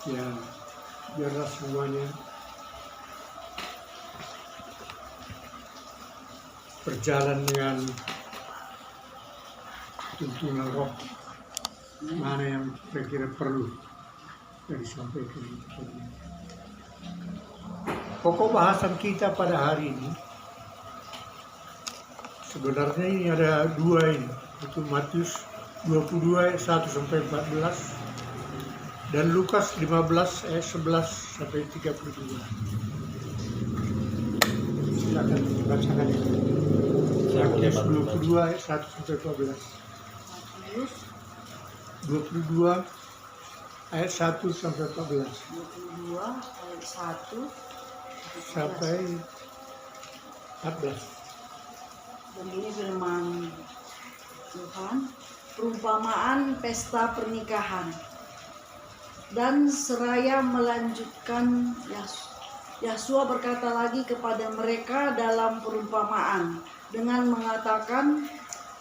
Ya, biarlah semuanya berjalan dengan tuntunan roh, mana yang kira-kira perlu yang disampaikan. Pokok bahasan kita pada hari ini sebenarnya ini ada dua ini, itu Matius 22 ayat 1 sampai 14 dan Lukas 15 ayat 11 sampai 32. Silakan dibacakan itu. Matius 22 ayat 1 sampai 12. Matius 22 ayat 1 sampai 14 22 ayat 1 sampai 14. Begini firman Tuhan, perumpamaan pesta pernikahan. Dan seraya melanjutkan, Yahsua berkata lagi kepada mereka dalam perumpamaan dengan mengatakan,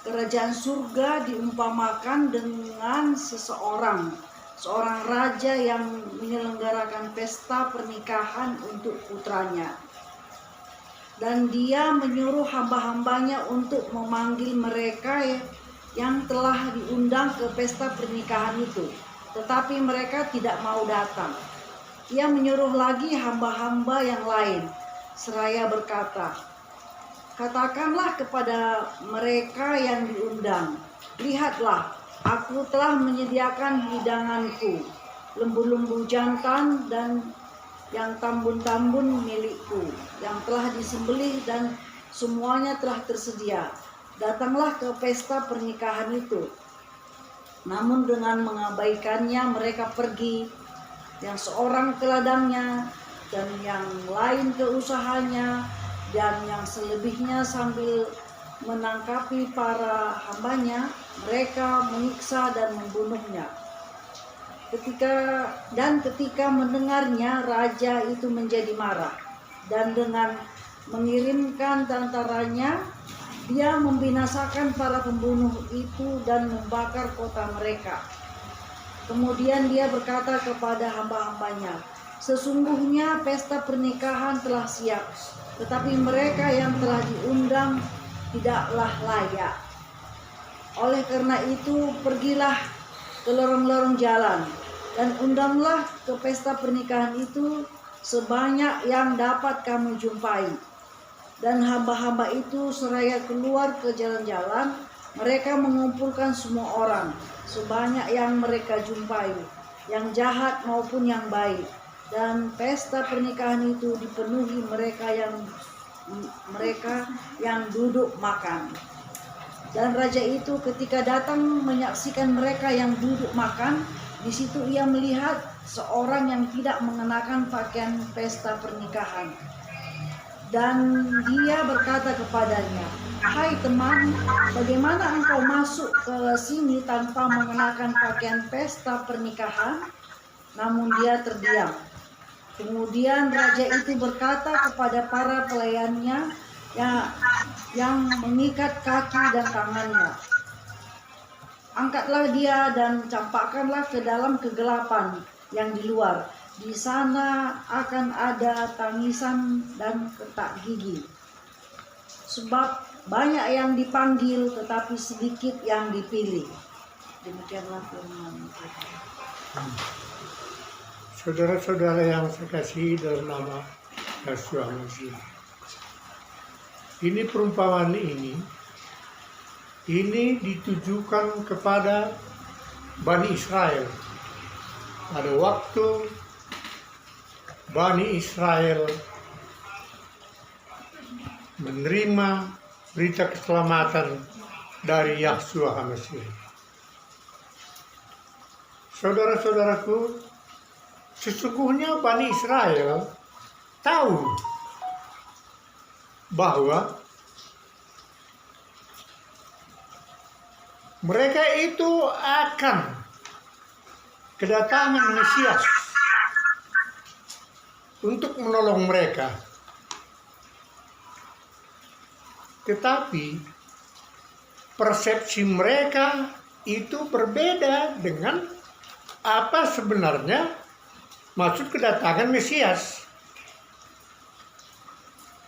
kerajaan surga diumpamakan dengan seorang raja yang menyelenggarakan pesta pernikahan untuk putranya. Dan dia menyuruh hamba-hambanya untuk memanggil mereka yang telah diundang ke pesta pernikahan itu. Tetapi mereka tidak mau datang. Ia menyuruh lagi hamba-hamba yang lain, seraya berkata, katakanlah kepada mereka yang diundang, lihatlah, aku telah menyediakan hidanganku, lembu-lembu jantan dan yang tambun-tambun milikku, yang telah disembelih dan semuanya telah tersedia. Datanglah ke pesta pernikahan itu. Namun dengan mengabaikannya mereka pergi, yang seorang ke ladangnya, dan yang lain ke usahanya, dan yang selebihnya sambil menangkapi para hambanya, mereka menyiksa dan membunuhnya. Ketika mendengarnya, raja itu menjadi marah, dan dengan mengirimkan tentaranya, dia membinasakan para pembunuh itu dan membakar kota mereka. Kemudian dia berkata kepada hamba-hambanya, sesungguhnya pesta pernikahan telah siap, tetapi mereka yang telah diundang tidaklah layak. Oleh karena itu, pergilah ke lorong-lorong jalan dan undanglah ke pesta pernikahan itu sebanyak yang dapat kamu jumpai. Dan hamba-hamba itu seraya keluar ke jalan-jalan, mereka mengumpulkan semua orang, sebanyak yang mereka jumpai, yang jahat maupun yang baik. Dan pesta pernikahan itu dipenuhi mereka yang duduk makan. Dan raja itu ketika datang menyaksikan mereka yang duduk makan, di situ ia melihat seorang yang tidak mengenakan pakaian pesta pernikahan. Dan dia berkata kepadanya, hai teman, bagaimana engkau masuk ke sini tanpa mengenakan pakaian pesta pernikahan? Namun dia terdiam. Kemudian raja itu berkata kepada para pelayannya yang mengikat kaki dan tangannya, angkatlah dia dan campakkanlah ke dalam kegelapan yang di luar. Di sana akan ada tangisan dan ketak gigi. Sebab banyak yang dipanggil tetapi sedikit yang dipilih. Demikianlah firman Tuhan. Saudara-saudara yang saya kasihi dalam nama Yahsua Masih, ini perumpamaan ini ditujukan kepada Bani Israel. Pada waktu Bani Israel menerima berita keselamatan dari Yahsua HaMasyiah. Saudara-saudaraku, sesungguhnya Bani Israel tahu bahwa mereka itu akan kedatangan Mesias untuk menolong mereka. Tetapi persepsi mereka itu berbeda dengan apa sebenarnya maksud kedatangan Mesias.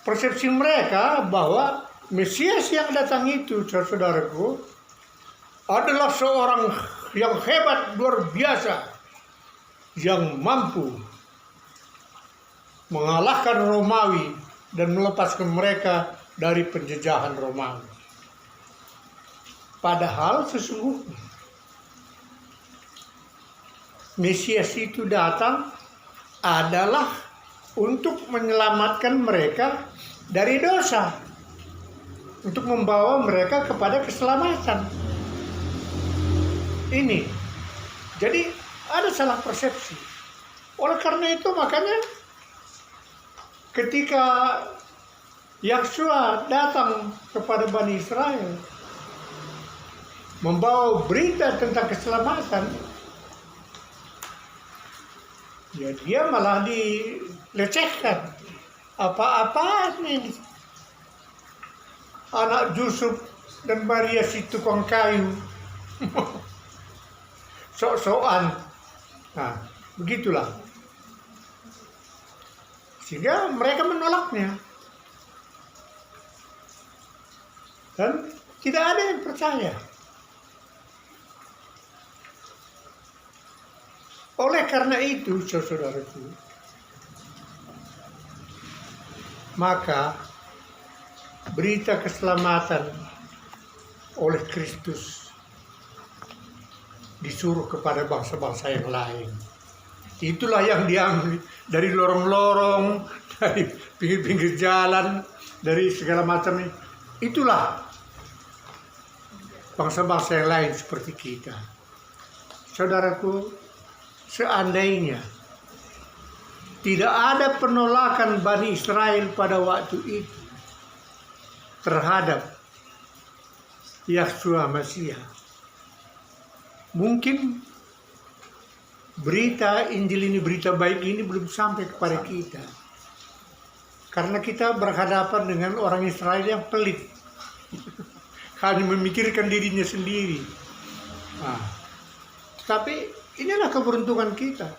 Persepsi mereka bahwa Mesias yang datang itu, saudaraku, adalah seorang yang hebat, luar biasa, yang mampu mengalahkan Romawi dan melepaskan mereka dari penjajahan Romawi. Padahal sesungguhnya Mesias itu datang adalah untuk menyelamatkan mereka dari dosa, untuk membawa mereka kepada keselamatan. Ini, jadi ada salah persepsi. Oleh karena itu makanya ketika Yahshua datang kepada Bani Israel membawa berita tentang keselamatan, ya dia malah dilecehkan. Apa-apaan ini? Anak Yusuf dan Maria si tukang kayu. Sok-sokan. Nah, begitulah. Sehingga mereka menolaknya. Dan tidak ada yang percaya. Oleh karena itu, saudaraku, maka berita keselamatan oleh Kristus disuruh kepada bangsa-bangsa yang lain. Itulah yang diambil dari lorong-lorong, dari pinggir-pinggir jalan, dari segala macam. Itulah bangsa-bangsa yang lain seperti kita. Saudaraku, seandainya tidak ada penolakan Bani Israel pada waktu itu terhadap Yahshua Mesias, mungkin berita Injil ini, berita baik ini belum sampai kepada kita. Karena kita berhadapan dengan orang Israel yang pelit. Hanya memikirkan dirinya sendiri. Nah, tapi inilah keberuntungan kita.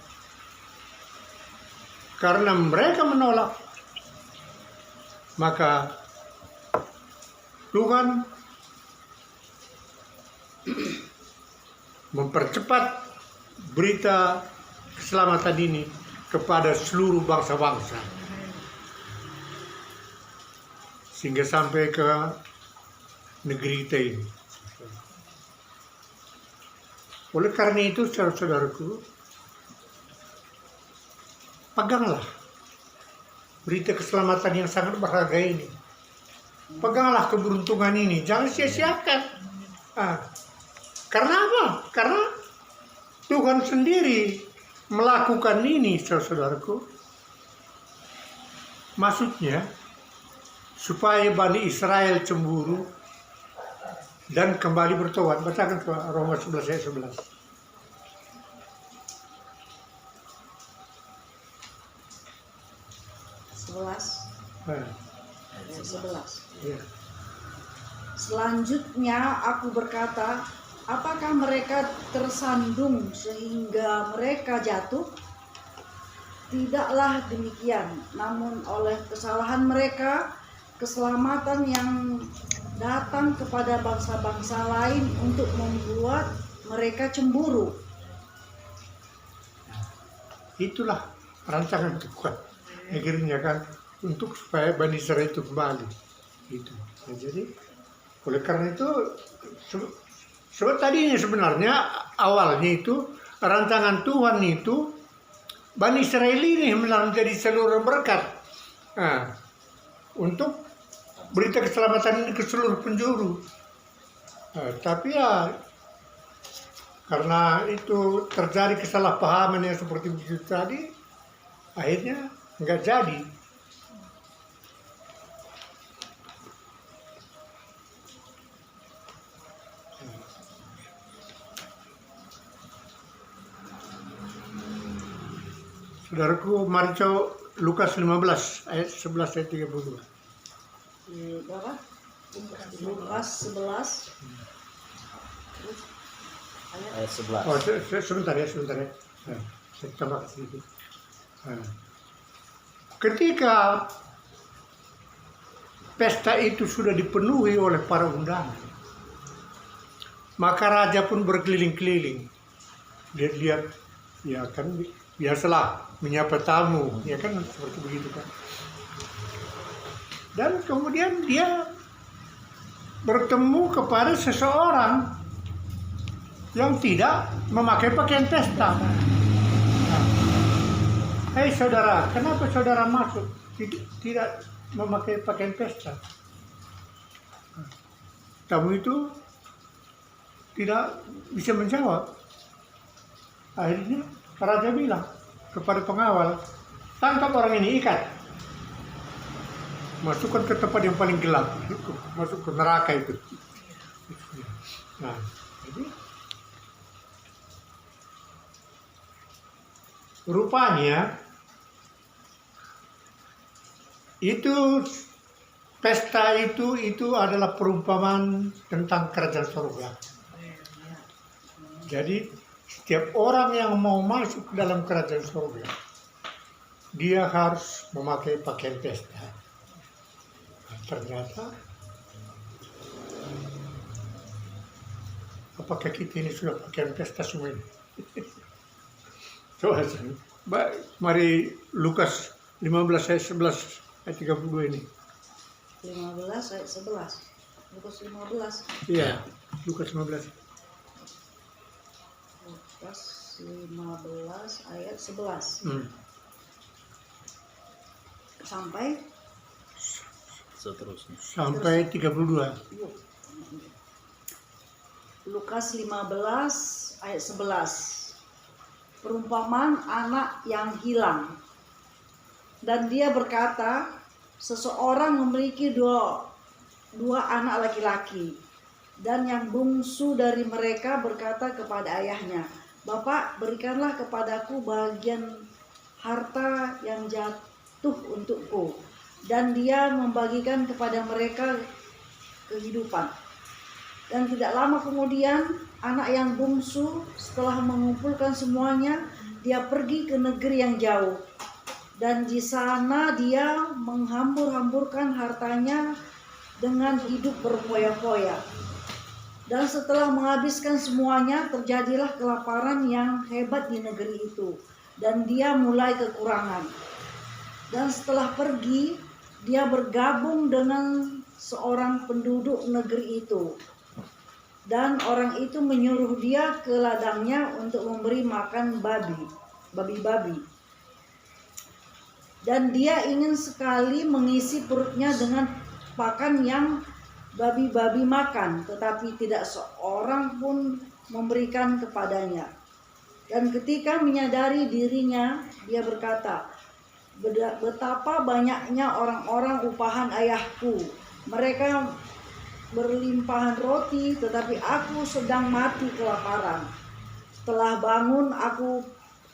Karena mereka menolak, maka Tuhan mempercepat berita keselamatan ini kepada seluruh bangsa-bangsa. Sehingga sampai ke negeri kita ini. Oleh karena itu, saudara-saudaraku, peganglah berita keselamatan yang sangat berharga ini. Peganglah keberuntungan ini, jangan sia-siakan. Karena apa? Karena Tuhan sendiri melakukan ini, saudaraku. Maksudnya supaya Bani Israel cemburu dan kembali bertobat. Bacakan ke Roma 11 ayat 11. Ya. Selanjutnya aku berkata, apakah mereka tersandung sehingga mereka jatuh? Tidaklah demikian, namun oleh kesalahan mereka, keselamatan yang datang kepada bangsa-bangsa lain untuk membuat mereka cemburu. Itulah rancangan Tuhan. Akhirnya kan untuk supaya Bani Israel itu kembali. Itu. Nah, jadi oleh karena itu sebab tadinya sebenarnya awalnya itu rancangan Tuhan itu Bani Israel ini menjadi seluruh berkat. Nah, untuk berita keselamatan ini ke seluruh penjuru. Nah, tapi ya karena itu terjadi kesalahpahaman yang seperti itu tadi, akhirnya nggak jadi. Saudaraku, mari coba Lukas 15 ayat 11 ayat 32. Berapa? Lukas 11 ayat 11. Oh, sebentar ya. Saya tambah sedikit. Nah, ketika pesta itu sudah dipenuhi oleh para undangan, maka raja pun berkeliling-keliling. Dia lihat, ya kan biasalah menyapa tamu, ya kan seperti begitu kan. Dan kemudian dia bertemu kepada seseorang yang tidak memakai pakaian pesta. Hei saudara, kenapa saudara masuk tidak memakai pakaian pesta? Tamu itu tidak bisa menjawab. Akhirnya raja bilang kepada pengawal, tangkap orang ini, ikat, masukkan ke tempat yang paling gelap, masuk ke neraka itu. Nah, jadi rupanya itu pesta itu adalah perumpamaan tentang kerajaan surga. Jadi setiap orang yang mau masuk dalam kerajaan surga, dia harus memakai pakaian pesta. Nah, ternyata apakah kita ini sudah pakaian pesta semua ini? Coba, mari Lukas 15 ayat 11 ayat 32 ini. 15 ayat 11. Lukas 15. Iya, Lukas 15. Lukas 15 ayat 11. Sampai Seterusnya. Sampai 32. Lukas 15 ayat 11. Perumpamaan anak yang hilang. Dan dia berkata, seseorang memiliki dua anak laki-laki. Dan yang bungsu dari mereka berkata kepada ayahnya, Bapak, berikanlah kepadaku bagian harta yang jatuh untukku. Dan dia membagikan kepada mereka kehidupan. Dan tidak lama kemudian, anak yang bungsu setelah mengumpulkan semuanya, dia pergi ke negeri yang jauh. Dan di sana dia menghambur-hamburkan hartanya dengan hidup berfoya-foya. Dan setelah menghabiskan semuanya, terjadilah kelaparan yang hebat di negeri itu. Dan dia mulai kekurangan. Dan setelah pergi, dia bergabung dengan seorang penduduk negeri itu. Dan orang itu menyuruh dia ke ladangnya untuk memberi makan babi-babi. Dan dia ingin sekali mengisi perutnya dengan pakan yang babi-babi makan, tetapi tidak seorang pun memberikan kepadanya. Dan ketika menyadari dirinya, dia berkata, betapa banyaknya orang-orang upahan ayahku. Mereka berlimpahan roti, tetapi aku sedang mati kelaparan. Setelah bangun, aku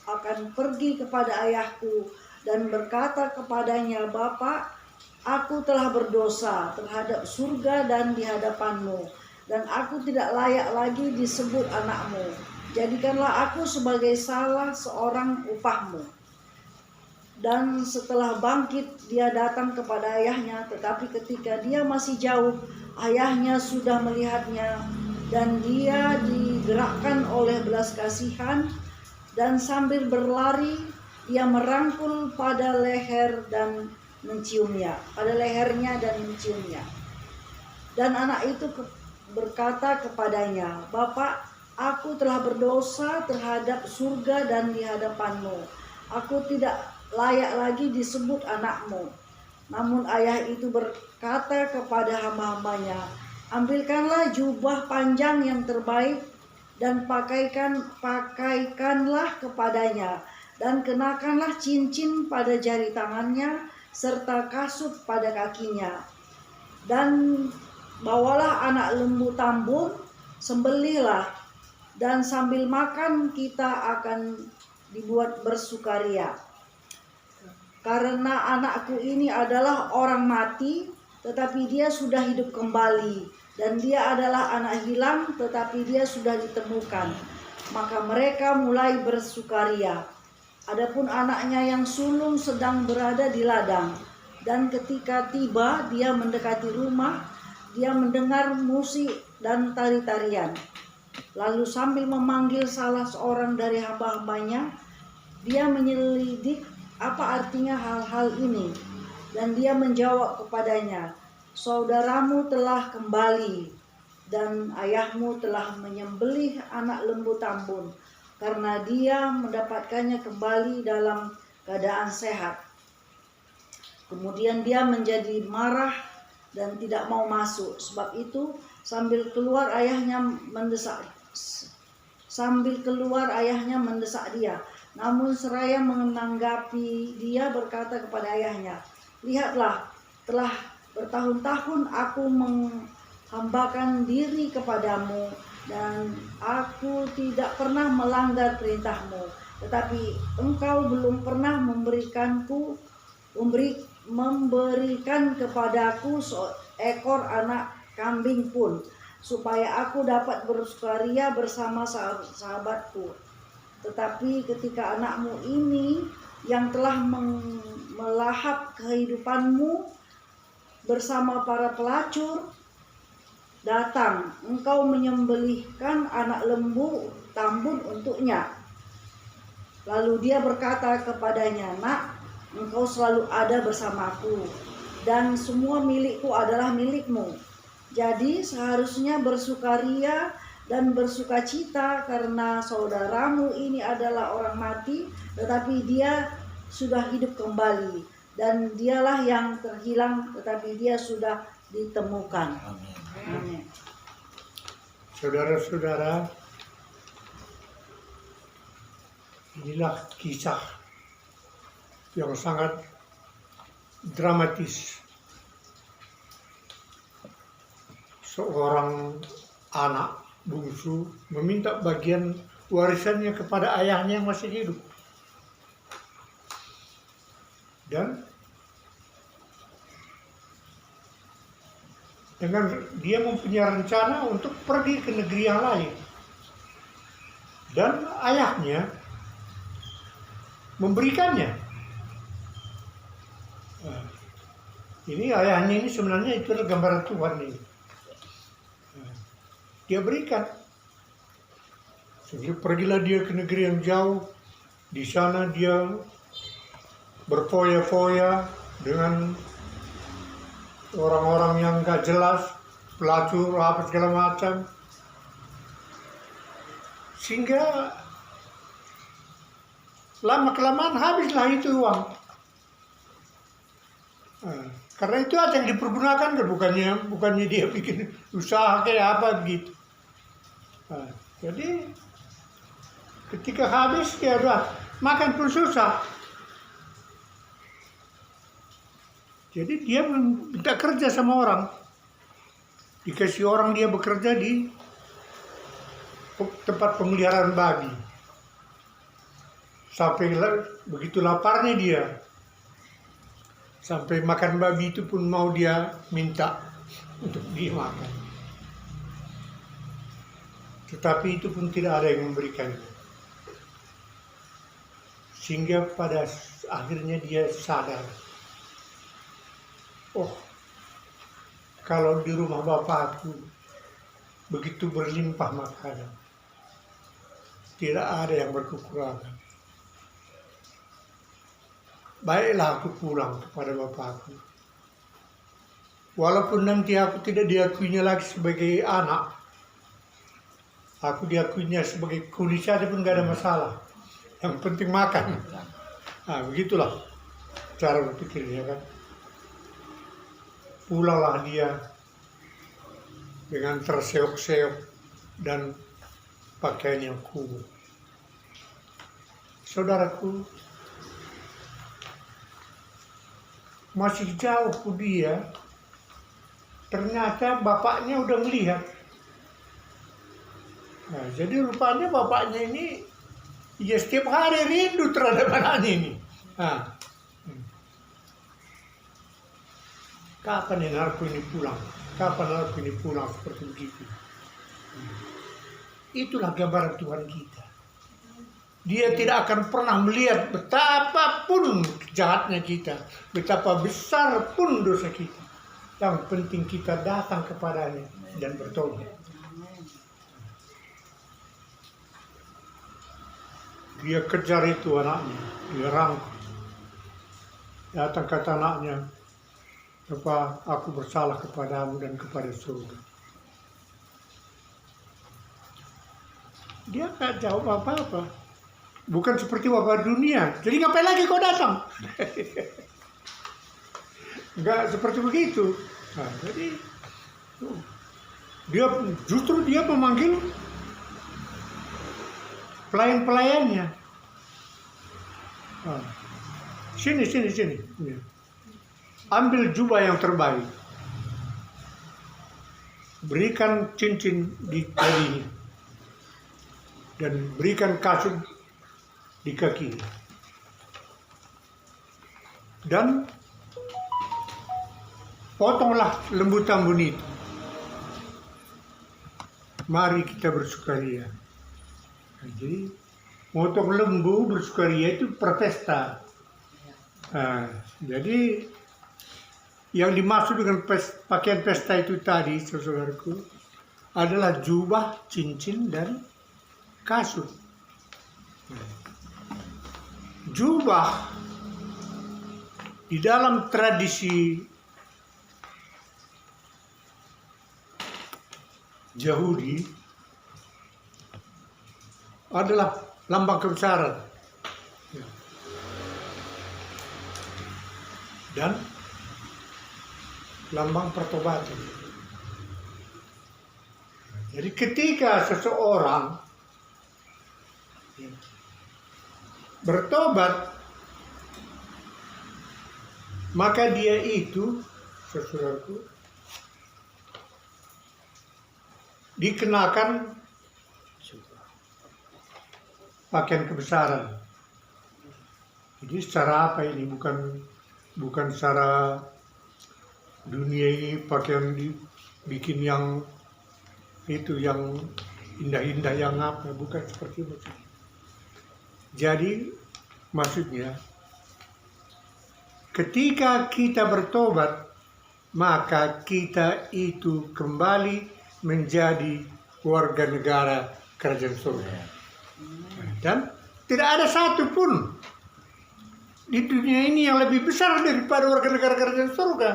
akan pergi kepada ayahku dan berkata kepadanya, Bapak, aku telah berdosa terhadap surga dan di hadapanmu, dan aku tidak layak lagi disebut anakmu. Jadikanlah aku sebagai salah seorang upahmu. Dan setelah bangkit, dia datang kepada ayahnya, tetapi ketika dia masih jauh, ayahnya sudah melihatnya, dan dia digerakkan oleh belas kasihan, dan sambil berlari, ia merangkul pada leher dan menciumnya, pada lehernya dan menciumnya. Dan anak itu berkata kepadanya, Bapak, aku telah berdosa terhadap surga dan di hadapanmu. Aku tidak layak lagi disebut anakmu. Namun ayah itu berkata kepada hamba-hambanya, ambilkanlah jubah panjang yang terbaik dan pakaikanlah kepadanya, dan kenakanlah cincin pada jari tangannya serta kasut pada kakinya. Dan bawalah anak lembu tambun, sembelihlah, dan sambil makan kita akan dibuat bersukaria. Karena anakku ini adalah orang mati, tetapi dia sudah hidup kembali. Dan dia adalah anak hilang, tetapi dia sudah ditemukan. Maka mereka mulai bersukaria. Adapun anaknya yang sulung sedang berada di ladang. Dan ketika tiba dia mendekati rumah, dia mendengar musik dan tari-tarian. Lalu sambil memanggil salah seorang dari hamba-hambanya, dia menyelidik apa artinya hal-hal ini. Dan dia menjawab kepadanya, saudaramu telah kembali dan ayahmu telah menyembelih anak lembu tambun, karena dia mendapatkannya kembali dalam keadaan sehat. Kemudian dia menjadi marah dan tidak mau masuk. Sebab itu sambil keluar ayahnya mendesak dia. Namun seraya menanggapi dia berkata kepada ayahnya, lihatlah, telah bertahun-tahun aku menghambakan diri kepadamu dan aku tidak pernah melanggar perintahmu. Tetapi engkau belum pernah memberikan kepadaku seekor anak kambing pun, supaya aku dapat bersukaria bersama sahabatku. Tetapi ketika anakmu ini yang telah melahap kehidupanmu bersama para pelacur datang, engkau menyembelihkan anak lembu tambun untuknya. Lalu dia berkata kepadanya, nak, engkau selalu ada bersamaku dan semua milikku adalah milikmu. Jadi seharusnya bersukaria dan bersukacita karena saudaramu ini adalah orang mati, tetapi dia sudah hidup kembali, dan dialah yang terhilang, tetapi dia sudah ditemukan. Amin. Saudara-saudara, inilah kisah yang sangat dramatis. Seorang anak bungsu meminta bagian warisannya kepada ayahnya yang masih hidup. Dan dengan dia mempunyai rencana untuk pergi ke negeri yang lain. Dan ayahnya memberikannya. Ini ayahnya ini sebenarnya itu adalah gambaran Tuhan ini. Dia berikan. Sehingga pergilah dia ke negeri yang jauh. Di sana dia berfoya-foya dengan orang-orang yang gak jelas, pelacur, apa segala macam. Sehingga lama-kelamaan habislah itu uang. Karena itu aja yang dipergunakan, bukannya dia bikin usaha kayak apa begitu. Jadi ketika habis ya udah makan pun susah. Jadi dia minta kerja sama orang. Dikasih orang dia bekerja di tempat pemeliharaan babi. Sampai begitu laparnya dia. Sampai makan babi itu pun mau dia minta untuk dimakan. Tetapi itu pun tidak ada yang memberikannya. Sehingga pada akhirnya dia sadar. Oh, kalau di rumah bapakku begitu berlimpah makanan, tidak ada yang berkekurangan. Baiklah aku pulang kepada bapakku. Walaupun nanti aku tidak diakuinya lagi sebagai anak, aku diakuinya sebagai kuli saja pun gak ada masalah. Yang penting makan. Nah, begitulah cara berpikirnya kan. Pulanglah dia dengan terseok-seok dan pakaian yang kumuh. Saudaraku, masih jauh dia, ternyata bapaknya udah melihat. Nah, jadi rupanya bapaknya ini ya setiap hari rindu terhadap anaknya ini. Nah, kapan anakku ini pulang? Kapan anakku ini pulang seperti begitu? Itulah gambaran Tuhan kita. Dia tidak akan pernah melihat betapapun jahatnya kita, betapa besar pun dosa kita. Yang penting kita datang kepadanya dan bertobat. Dia kejar itu anaknya, dia rangkul. Datang kata anaknya, "Bapa, aku bersalah kepadamu dan kepada surga." Dia nggak jawab apa-apa. Bukan seperti wabah dunia. Jadi ngapain lagi kau datang? Enggak seperti begitu. Nah, jadi dia memanggil pelayan-pelayannya. Nah, sini. Ambil jubah yang terbaik. Berikan cincin di jarinya. Dan berikan kasut di kaki. Dan potonglah lembu tambun itu. Mari kita bersukaria. Nah, jadi motong lembu bersukaria itu berpesta. Nah, jadi yang dimaksud dengan pakaian pesta itu tadi, saudaraku, adalah jubah, cincin, dan kasut. Jubah di dalam tradisi Yahudi adalah lambang kebesaran dan lambang pertobatan. Jadi ketika seseorang bertobat, maka dia itu, saudaraku, dikenakan pakaian kebesaran. Jadi secara apa ini? Bukan secara dunia ini pakaian dibikin yang itu, yang indah-indah, yang apa, bukan seperti itu. Jadi maksudnya ketika kita bertobat, maka kita itu kembali menjadi warga negara kerajaan surga. Dan tidak ada satupun di dunia ini yang lebih besar daripada warga negara kerajaan surga.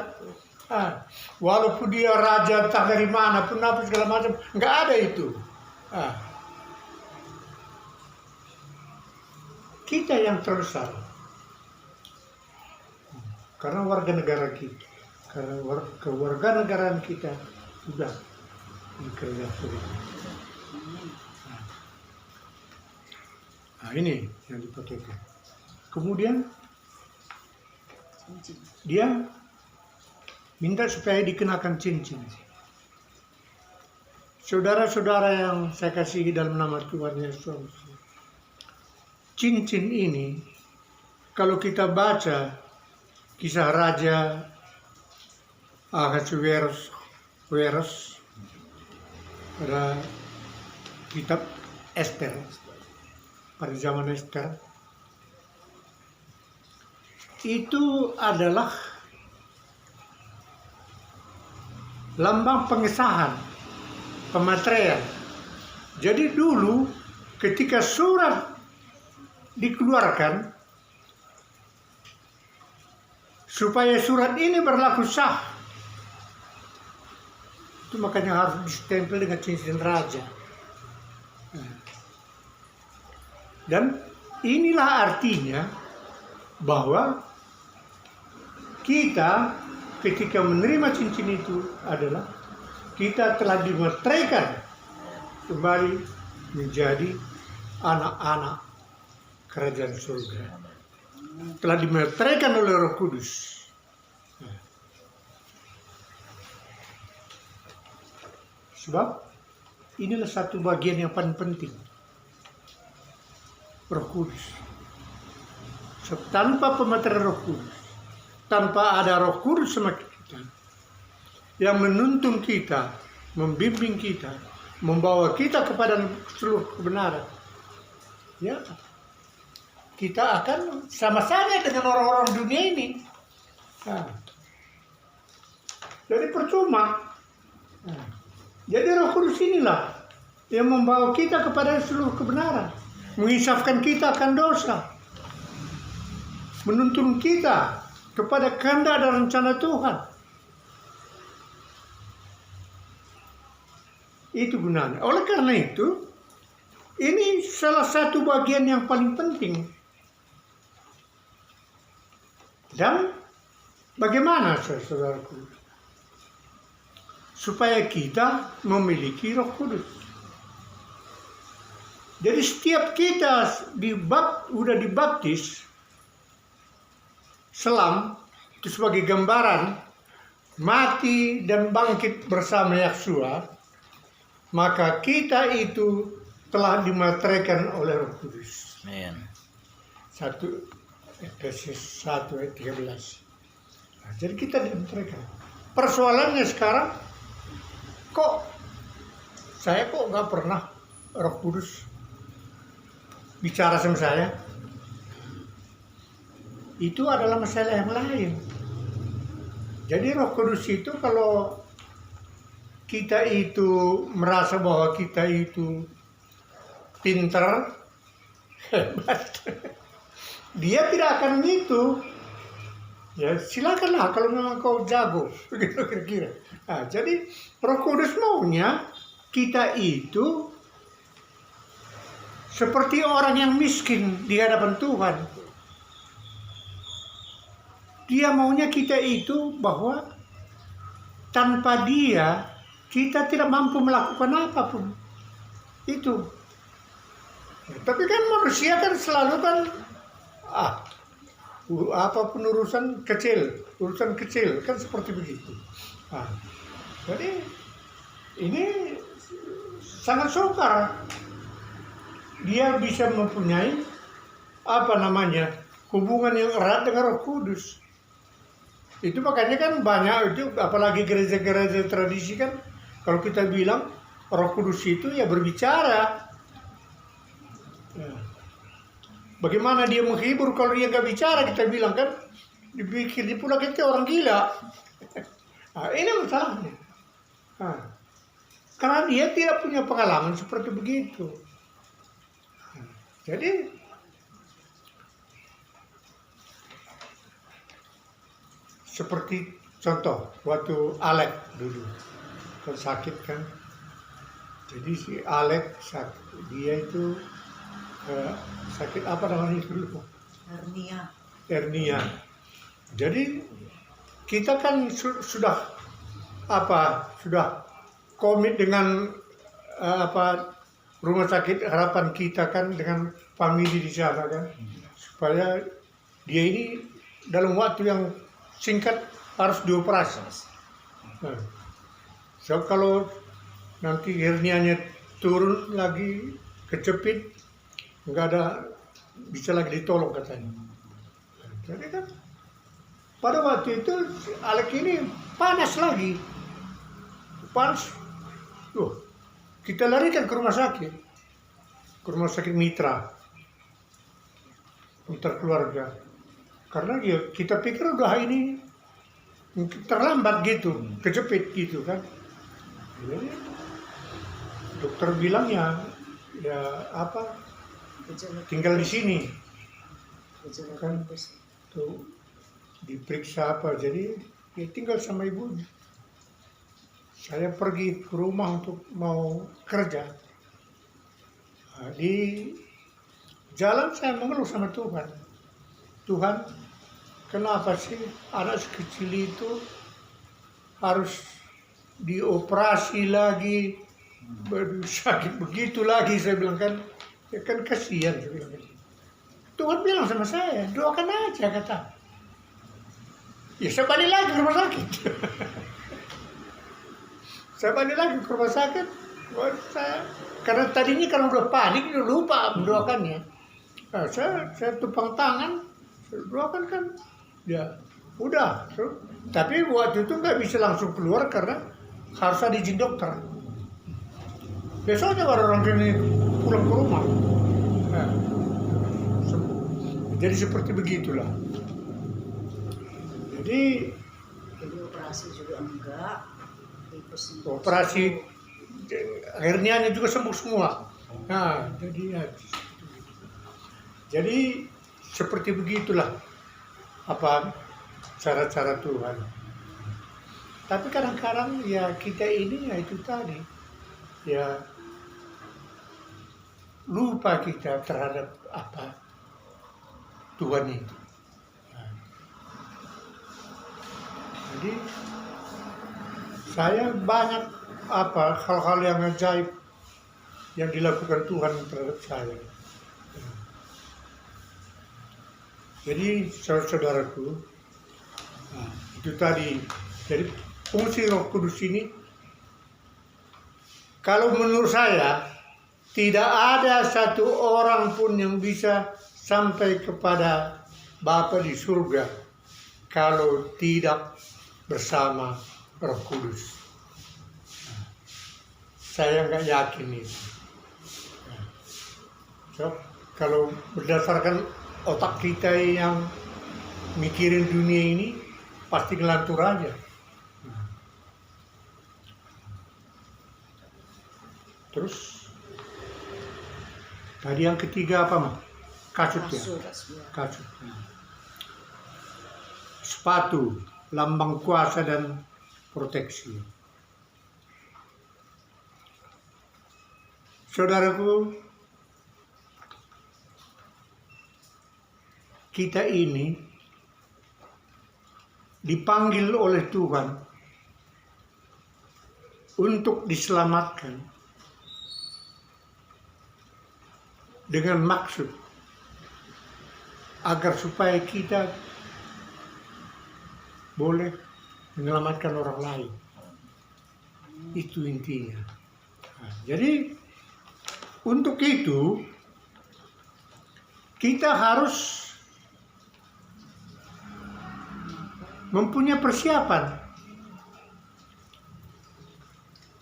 Walaupun dia raja entah dari mana pun, apa segala macam, nggak ada itu. Kita yang terbesar karena warga negara kita, karena kewarganegaraan kita sudah di kerajaan surga. Nah, ini yang dipakaikan. Kemudian dia minta supaya dikenakan cincin. Saudara-saudara yang saya kasihi dalam nama Tuhan Yesus, cincin ini, kalau kita baca kisah Raja Ahasuerus pada kitab Ester, pada zaman Ester, itu adalah lambang pengesahan, pematraian. Jadi dulu ketika surat dikeluarkan, supaya surat ini berlaku sah, itu makanya harus distempel dengan cincin raja. Dan inilah artinya bahwa kita ketika menerima cincin itu adalah kita telah dimeteraikan kembali menjadi anak-anak kerajaan surga. Telah dimeteraikan oleh Roh Kudus. Sebab inilah satu bagian yang paling penting. Roh Kudus. Tanpa pemeteran Roh Kudus, tanpa ada Roh Kudus sama kita, yang menuntun kita, membimbing kita, membawa kita kepada seluruh kebenaran, ya kita akan sama-sama dengan orang-orang dunia ini. Nah, jadi percuma. Nah, jadi Roh Kudus inilah yang membawa kita kepada seluruh kebenaran, mengisafkan kita akan dosa, menuntun kita kepada kehendak dan rencana Tuhan. Itu gunanya. Oleh karena itu, ini salah satu bagian yang paling penting. Dan bagaimana, saudaraku, supaya kita memiliki Roh Kudus? Jadi setiap kita udah dibaptis, selam itu sebagai gambaran mati dan bangkit bersama Yesus, maka kita itu telah dimateraikan oleh Roh Kudus. Amin. 1 Efesus 1 ayat 13. Nah, jadi kita dimateraikan. Persoalannya sekarang, saya nggak pernah Roh Kudus bicara sama saya. Itu adalah masalah yang lain. Jadi Roh Kudus itu kalau kita itu merasa bahwa kita itu pintar, hebat, dia tidak akan gitu. Ya silakanlah kalau memang kau jago, begitu kira-kira. Nah, jadi Roh Kudus maunya kita itu seperti orang yang miskin di hadapan Tuhan. Dia maunya kita itu bahwa tanpa dia kita tidak mampu melakukan apapun. Itu. Ya, tapi kan manusia kan selalu kan apapun urusan kecil kan seperti begitu. Nah, jadi ini sangat sukar dia bisa mempunyai hubungan yang erat dengan Roh Kudus. Itu makanya kan banyak itu, apalagi gereja-gereja tradisi kan, kalau kita bilang Roh Kudus itu ya berbicara. Ya. Bagaimana dia menghibur kalau dia nggak bicara, kita bilang kan dipikir pula kita orang gila. Nah, ini masalahnya. Nah, karena dia tidak punya pengalaman seperti begitu. Nah, jadi seperti contoh waktu Alek dulu kan sakit kan, jadi si Alek dia itu sakit apa namanya dulu? Hernia. Jadi kita kan sudah komit dengan rumah sakit harapan kita kan, dengan famili di sana kan, supaya dia ini dalam waktu yang singkat harus dioperasi. Nah, so kalau nanti hernianya turun lagi, kecepit, nggak ada bisa lagi ditolong katanya. Jadi kan pada waktu itu Alek ini panas lagi, kita larikan ke rumah sakit Mitra keluarga. Karena ya kita pikir udah ini terlambat gitu, kejepit gitu kan. Jadi dokter bilang ya tinggal di sini. Kan tuh diperiksa jadi ya tinggal sama ibunya. Saya pergi ke rumah untuk mau kerja. Nah, di jalan saya mengeluh sama Tuhan. Tuhan, kenapa sih anak sekecil itu harus dioperasi lagi, sakit begitu lagi? Saya bilang kan, ya kan kasihan. Saya bilang. Tuhan bilang sama saya, doakan aja kata. Ya saya balik lagi ke rumah sakit. Saya balik lagi ke rumah sakit. Karena tadinya kalau udah panik, udah lupa mendoakannya. Nah, saya tumpang tangan, saya doakan kan. Ya udah. Tapi waktu itu nggak bisa langsung keluar karena harus ada izin dokter. Besoknya baru orang ini pulang ke rumah. Nah, Jadi seperti begitulah. Jadi operasi juga enggak. operasi hernianya juga sembuh semua. Nah, jadi seperti begitulah apa cara-cara Tuhan. Tapi kadang-kadang ya kita ini ya itu tadi ya lupa kita terhadap apa Tuhan itu. Nah, jadi saya banyak apa hal-hal yang ajaib yang dilakukan Tuhan terhadap saya. Jadi saudaraku, nah, itu tadi. Jadi fungsi Roh Kudus ini, kalau menurut saya tidak ada satu orang pun yang bisa sampai kepada Bapa di surga kalau tidak bersama Roh Kudus. Nah, saya nggak yakin itu. Nah, so, kalau berdasarkan otak kita yang mikirin dunia ini pasti ngelantur aja. Terus tadi yang ketiga apa mah? Kasut ya. Kasut. Sepatu, lambang kuasa dan proteksi. Saudaraku, kita ini dipanggil oleh Tuhan untuk diselamatkan dengan maksud agar supaya kita boleh menyelamatkan orang lain. Itu intinya. Nah, jadi untuk itu kita harus mempunyai persiapan.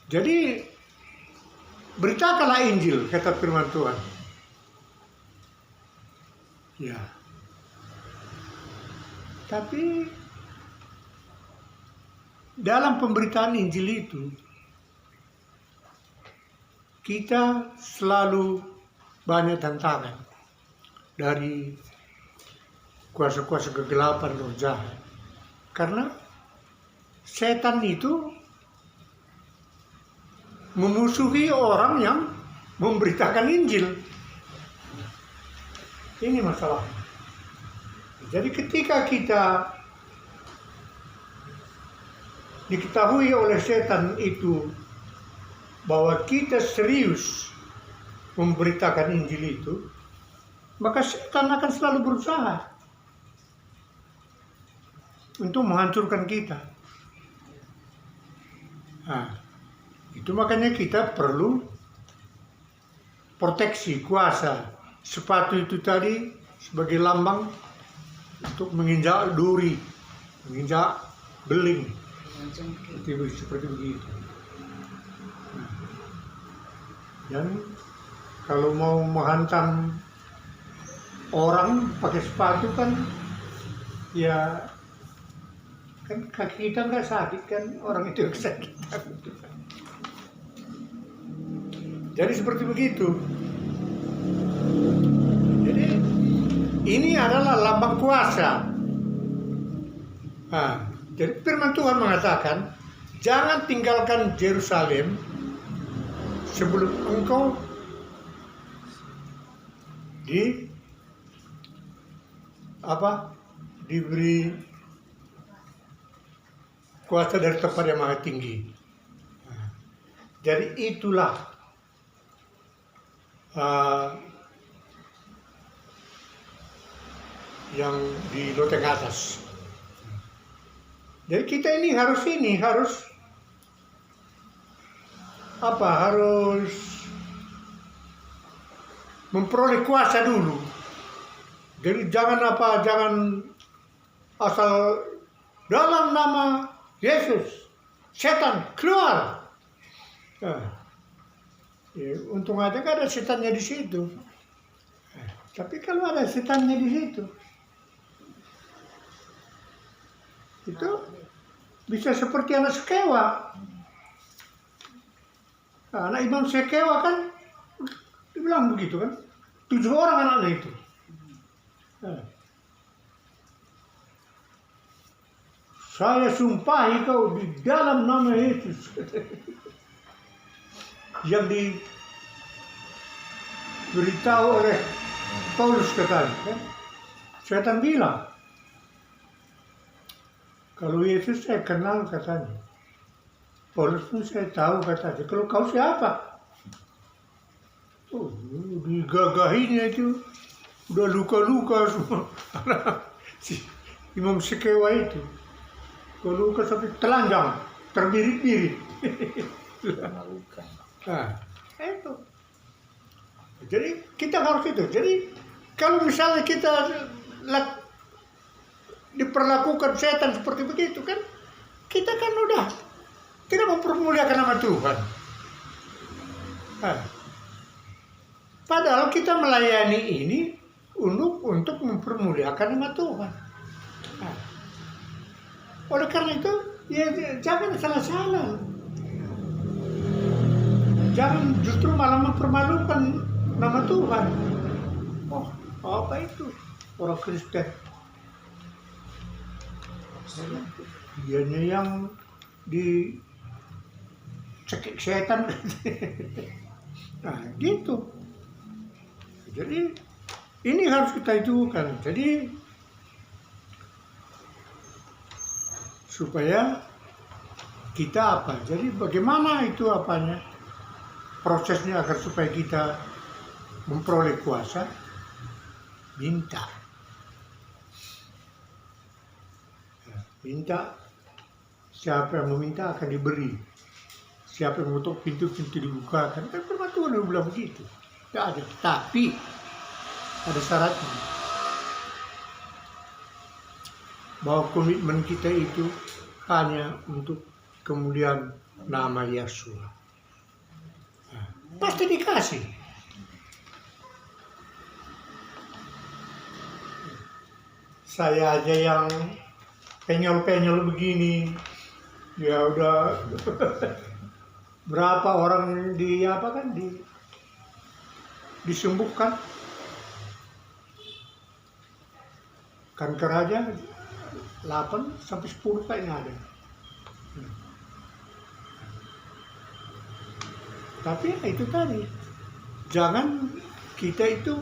Jadi beritakanlah Injil, kata firman Tuhan. Ya. Tapi dalam pemberitaan Injil itu kita selalu banyak tantangan dari kuasa-kuasa kegelapan roh jahat. Karena setan itu memusuhi orang yang memberitakan Injil. Ini masalah. Jadi ketika kita diketahui oleh setan itu bahwa kita serius memberitakan Injil itu, maka setan akan selalu berusaha untuk menghancurkan kita. Nah, itu makanya kita perlu proteksi, kuasa. Sepatu itu tadi sebagai lambang untuk menginjak duri, menginjak beling, seperti begitu. Nah, dan kalau mau menghantam orang pakai sepatu kan, ya kan kaki kita nggak sakit kan, orang itu kesakitan. Jadi seperti begitu. Jadi ini adalah lambang kuasa. Nah, jadi firman Tuhan mengatakan, jangan tinggalkan Yerusalem sebelum engkau diberi kuasa dari tempat yang maha tinggi. Nah, jadi itulah yang di loteng atas. Jadi kita ini harus memperoleh kuasa dulu. Jadi jangan asal dalam nama Yesus setan keluar. Nah, ya, untung aja kan ada setannya di situ. Tapi kalau ada setannya di situ, itu bisa seperti anak sekewa. Nah, anak Imam Sekewa kan dibilang begitu kan, 7 orang anaknya itu. Nah, saya sumpahi kau di dalam nama Yesus. Yang diberitahu oleh Paulus katanya kan. Setan bilang, kalau Yesus saya kenal katanya. Paulus pun saya tahu katanya. Kalau kau siapa? Oh, digagahinya itu. Udah luka-luka semua. Si Imam Sekewa itu. Kalau luka sampai telanjang, terbirit-birit. Nah, itu. Jadi kita harus itu. Jadi kalau misalnya kita diperlakukan setan seperti begitu kan, kita kan udah tidak mempermuliakan nama Tuhan. Nah, padahal kita melayani ini untuk mempermuliakan nama Tuhan. Nah, oleh karena itu, ya jangan salah-salah. Jangan justru malah mempermalukan nama Tuhan. Oh, apa itu? Orang Kristen. Dianya yang di cekik setan. Nah, gitu. Jadi ini harus kita itukan. Jadi supaya kita apa? Jadi bagaimana itu apanya? Prosesnya agar supaya kita memperoleh kuasa, minta. Minta, siapa yang meminta akan diberi. Siapa yang mengetuk pintu-pintu dibukakan. Kan firman Tuhan yang bilang begitu. Tidak ada. Tapi ada syaratnya. Bahwa komitmen kita itu hanya untuk kemudian nama Yesus. Nah, pasti dikasih. Saya aja yang penyol-penyol begini, ya udah berapa orang disembuhkan. Kanker aja 8 sampai 10 kayaknya ada. Tapi ya itu tadi, jangan kita itu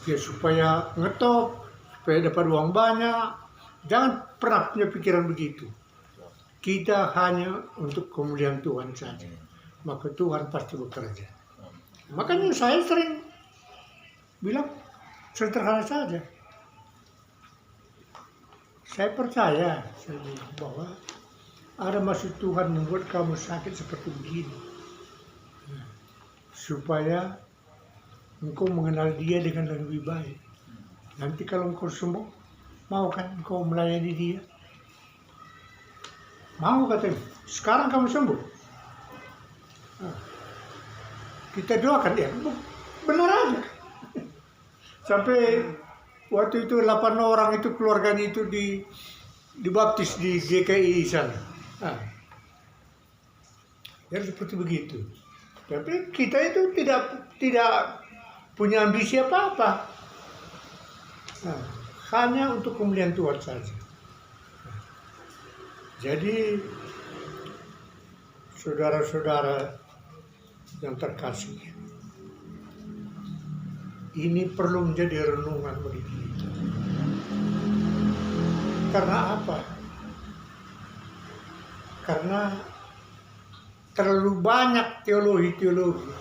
ya supaya ngetop, supaya dapat uang banyak. Jangan pernah punya pikiran begitu. Kita hanya untuk kemuliaan Tuhan saja. Maka Tuhan pasti bekerja. Makanya saya sering bilang sederhana saja. Saya percaya, saya bilang bahwa ada maksud Tuhan membuat kamu sakit seperti begini. Supaya engkau mengenal Dia dengan lebih baik. Nanti kalau engkau sembuh, mau kan engkau melayani Dia? Mau katanya, sekarang kamu sembuh. Nah, kita doakan dia, benar aja. Sampai waktu itu 8 orang itu keluarganya itu dibaptis di GKI sana. Nah, ya seperti begitu. Tapi kita itu tidak punya ambisi apa-apa. Nah, hanya untuk kemuliaan Tuhan saja. Jadi, saudara-saudara yang terkasih, ini perlu menjadi renungan bagi kita. Karena apa? Karena terlalu banyak teologi-teologi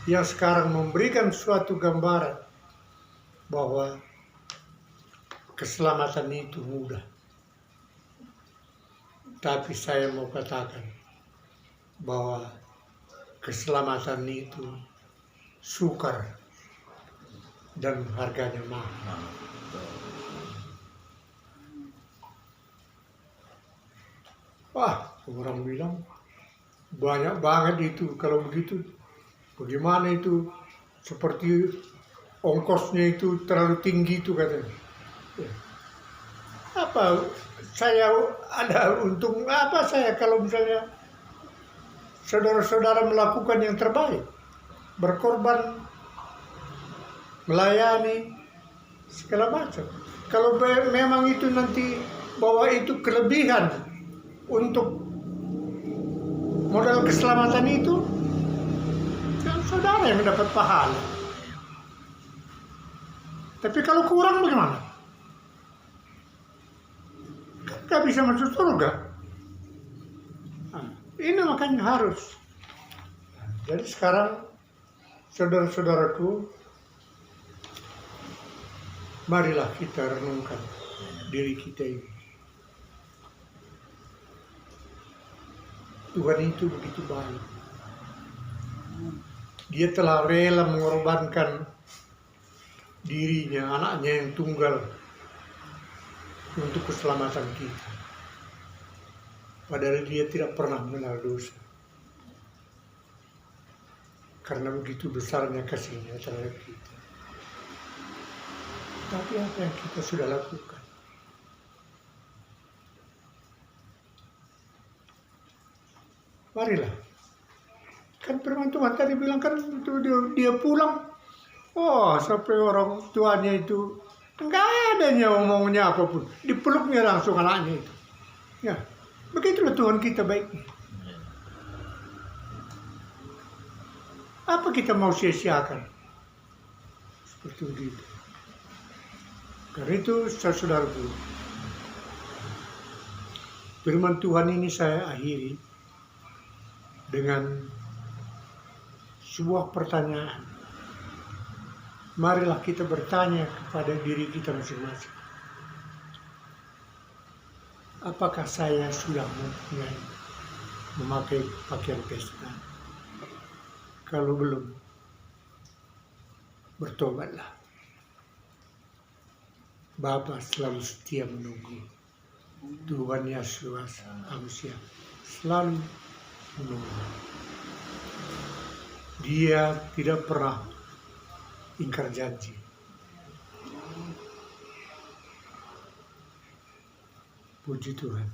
yang sekarang memberikan suatu gambaran bahwa keselamatan itu mudah. Tapi saya mau katakan bahwa keselamatan itu sukar dan harganya mahal. Wah, orang bilang banyak banget itu. Kalau begitu, bagaimana itu seperti ongkosnya itu terlalu tinggi itu katanya. Ya. Apa saya ada untung apa saya kalau misalnya saudara-saudara melakukan yang terbaik, berkorban, melayani, segala macam. Kalau memang itu nanti bahwa itu kelebihan untuk modal keselamatan itu, kan saudara yang dapat pahala. Tapi kalau kurang bagaimana? Kan nggak bisa masuk surga. Nah, ini makanya harus. Jadi sekarang saudara-saudaraku, marilah kita renungkan diri kita ini. Tuhan itu begitu baik. Dia telah rela mengorbankan dirinya, anaknya yang tunggal untuk keselamatan kita. Padahal dia tidak pernah mengenal dosa. Karena begitu besarnya kasihnya terhadap kita. Tapi apa yang kita sudah lakukan? Marilah. Kan firman Tuhan tadi bilang kan itu dia pulang. Oh, sampai orang tuanya itu enggak adanya omongnya apapun. Dipeluknya langsung anaknya itu. Ya, begitulah Tuhan kita baiknya. Apa kita mau sia-siakan? Seperti begitu. Karena itu, saudaraku, firman Tuhan ini saya akhiri dengan sebuah pertanyaan. Marilah kita bertanya kepada diri kita masing-masing. Apakah saya sudah memakai pakaian pesta? Kalau belum, bertobatlah. Bapa selalu setia menunggu. Tuhan Yesus manusia selalu menunggu. Dia tidak pernah ingkar janji. Puji Tuhan.